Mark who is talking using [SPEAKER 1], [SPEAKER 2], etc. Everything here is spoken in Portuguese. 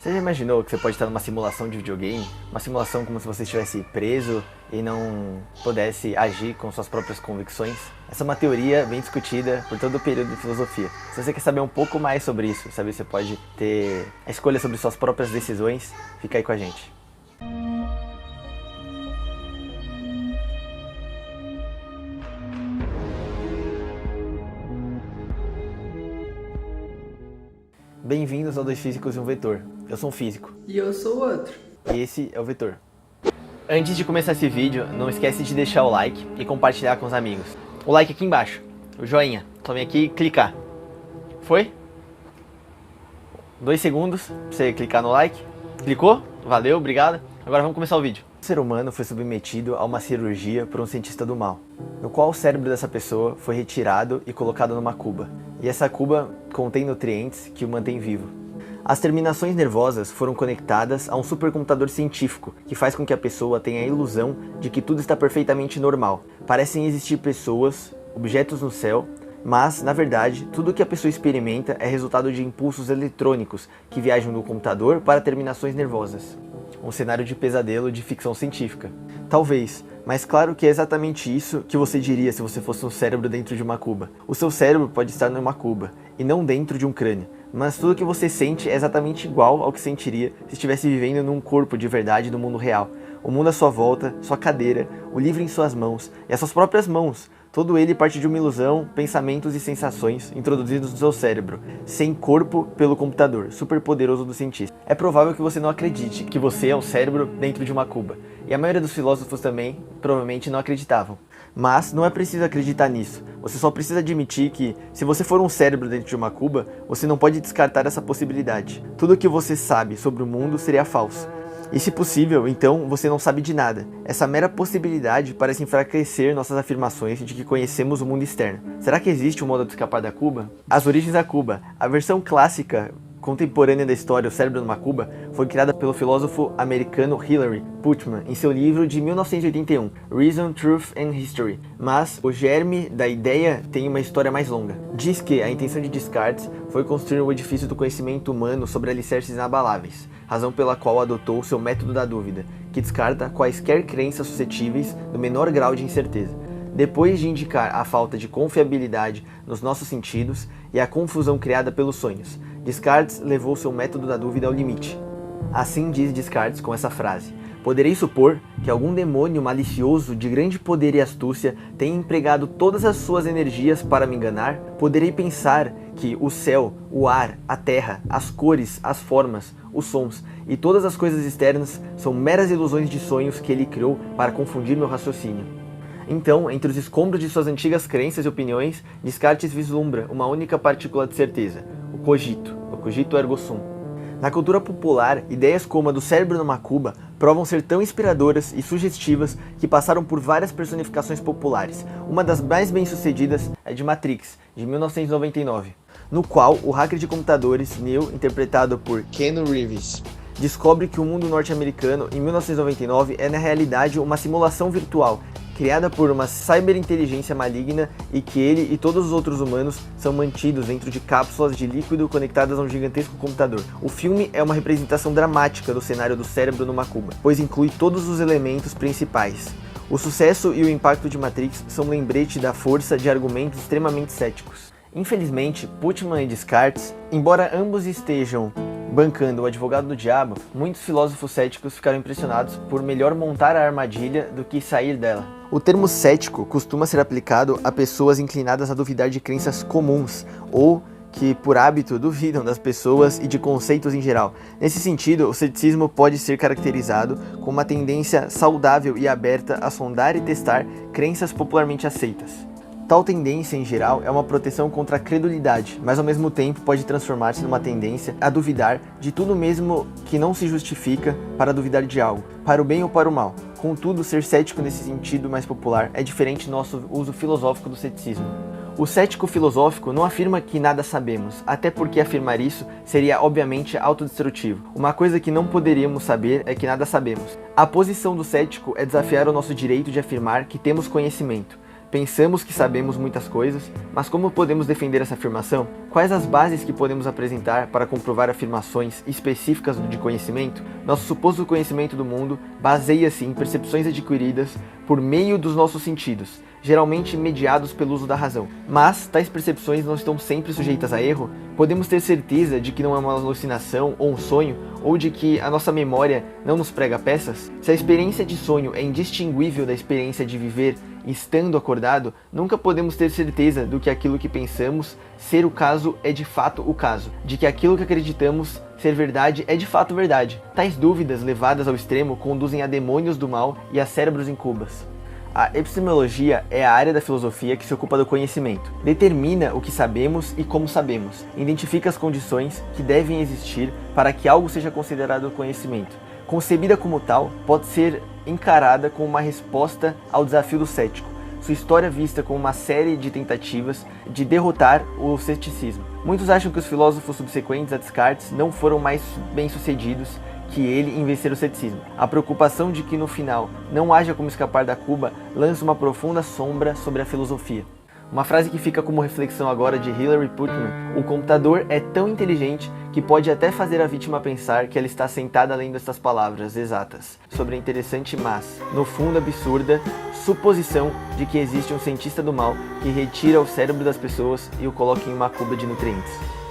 [SPEAKER 1] Você já imaginou que você pode estar numa simulação de videogame? Uma simulação como se você estivesse preso e não pudesse agir com suas próprias convicções? Essa é uma teoria bem discutida por todo o período de filosofia. Se você quer saber um pouco mais sobre isso, saber se você pode ter a escolha sobre suas próprias decisões, fica aí com a gente. Bem-vindos ao Dois Físicos e um Vetor. Eu sou um físico.
[SPEAKER 2] E eu sou o outro.
[SPEAKER 1] E esse é o Vetor. Antes de começar esse vídeo, não esquece de deixar o like e compartilhar com os amigos. O like aqui embaixo, o joinha. Só vem aqui e clicar. Foi? 2 segundos pra você clicar no like. Clicou? Valeu, obrigado. Agora vamos começar o vídeo. O ser humano foi submetido a uma cirurgia por um cientista do mal, no qual o cérebro dessa pessoa foi retirado e colocado numa cuba. E essa cuba contém nutrientes que o mantém vivo. As terminações nervosas foram conectadas a um supercomputador científico, que faz com que a pessoa tenha a ilusão de que tudo está perfeitamente normal. Parecem existir pessoas, objetos no céu, mas, na verdade, tudo o que a pessoa experimenta é resultado de impulsos eletrônicos que viajam do computador para terminações nervosas. Um cenário de pesadelo de ficção científica. Talvez, mas claro que é exatamente isso que você diria se você fosse um cérebro dentro de uma cuba. O seu cérebro pode estar numa cuba, e não dentro de um crânio, mas tudo que você sente é exatamente igual ao que sentiria se estivesse vivendo num corpo de verdade do mundo real. O mundo à sua volta, sua cadeira, o livro em suas mãos, e as suas próprias mãos. Todo ele parte de uma ilusão, pensamentos e sensações introduzidos no seu cérebro, sem corpo pelo computador, super poderoso do cientista. É provável que você não acredite que você é um cérebro dentro de uma cuba, e a maioria dos filósofos também provavelmente não acreditavam. Mas não é preciso acreditar nisso, você só precisa admitir que, se você for um cérebro dentro de uma cuba, você não pode descartar essa possibilidade. Tudo o que você sabe sobre o mundo seria falso. E se possível, então você não sabe de nada. Essa mera possibilidade parece enfraquecer nossas afirmações de que conhecemos o mundo externo. Será que existe um modo de escapar da cuba? As origens da cuba. A versão clássica contemporânea da história, O Cérebro numa Cuba, foi criada pelo filósofo americano Hilary Putnam em seu livro de 1981, Reason, Truth and History. Mas o germe da ideia tem uma história mais longa. Diz que a intenção de Descartes foi construir o edifício do conhecimento humano sobre alicerces inabaláveis, razão pela qual adotou seu método da dúvida, que descarta quaisquer crenças suscetíveis do menor grau de incerteza. Depois de indicar a falta de confiabilidade nos nossos sentidos e a confusão criada pelos sonhos, Descartes levou seu método da dúvida ao limite. Assim diz Descartes com essa frase: poderei supor que algum demônio malicioso de grande poder e astúcia tenha empregado todas as suas energias para me enganar? Poderei pensar que o céu, o ar, a terra, as cores, as formas, os sons e todas as coisas externas são meras ilusões de sonhos que ele criou para confundir meu raciocínio. Então, entre os escombros de suas antigas crenças e opiniões, Descartes vislumbra uma única partícula de certeza: o cogito ergo sum. Na cultura popular, ideias como a do cérebro numa cuba provam ser tão inspiradoras e sugestivas que passaram por várias personificações populares. Uma das mais bem-sucedidas é de Matrix, de 1999, no qual o hacker de computadores Neo, interpretado por Keanu Reeves, descobre que o mundo norte-americano em 1999 é na realidade uma simulação virtual criada por uma cyberinteligência maligna e que ele e todos os outros humanos são mantidos dentro de cápsulas de líquido conectadas a um gigantesco computador. O filme é uma representação dramática do cenário do cérebro numa cuba, pois inclui todos os elementos principais. O sucesso e o impacto de Matrix são um lembrete da força de argumentos extremamente céticos. Infelizmente, Putnam e Descartes, embora ambos estejam bancando o advogado do diabo, muitos filósofos céticos ficaram impressionados por melhor montar a armadilha do que sair dela. O termo cético costuma ser aplicado a pessoas inclinadas a duvidar de crenças comuns ou que, por hábito, duvidam das pessoas e de conceitos em geral. Nesse sentido, o ceticismo pode ser caracterizado como uma tendência saudável e aberta a sondar e testar crenças popularmente aceitas. Tal tendência, em geral, é uma proteção contra a credulidade, mas ao mesmo tempo pode transformar-se numa tendência a duvidar de tudo mesmo que não se justifica para duvidar de algo, para o bem ou para o mal. Contudo, ser cético nesse sentido mais popular é diferente do nosso uso filosófico do ceticismo. O cético filosófico não afirma que nada sabemos, até porque afirmar isso seria obviamente autodestrutivo. Uma coisa que não poderíamos saber é que nada sabemos. A posição do cético é desafiar o nosso direito de afirmar que temos conhecimento. Pensamos que sabemos muitas coisas, mas como podemos defender essa afirmação? Quais as bases que podemos apresentar para comprovar afirmações específicas de conhecimento? Nosso suposto conhecimento do mundo baseia-se em percepções adquiridas por meio dos nossos sentidos, geralmente mediados pelo uso da razão. Mas tais percepções não estão sempre sujeitas a erro? Podemos ter certeza de que não é uma alucinação ou um sonho, ou de que a nossa memória não nos prega peças? Se a experiência de sonho é indistinguível da experiência de viver estando acordado, nunca podemos ter certeza do que aquilo que pensamos ser o caso é de fato o caso, de que aquilo que acreditamos ser verdade é de fato verdade. Tais dúvidas levadas ao extremo conduzem a demônios do mal e a cérebros em cubas. A epistemologia é a área da filosofia que se ocupa do conhecimento. Determina o que sabemos e como sabemos. Identifica as condições que devem existir para que algo seja considerado conhecimento. Concebida como tal, pode ser encarada como uma resposta ao desafio do cético. Sua história vista como uma série de tentativas de derrotar o ceticismo. Muitos acham que os filósofos subsequentes a Descartes não foram mais bem-sucedidos que ele em vencer o ceticismo. A preocupação de que no final não haja como escapar da cuba lança uma profunda sombra sobre a filosofia. Uma frase que fica como reflexão agora de Hilary Putnam: o computador é tão inteligente que pode até fazer a vítima pensar que ela está sentada lendo estas palavras exatas sobre a interessante, mas, no fundo absurda, suposição de que existe um cientista do mal que retira o cérebro das pessoas e o coloca em uma cuba de nutrientes.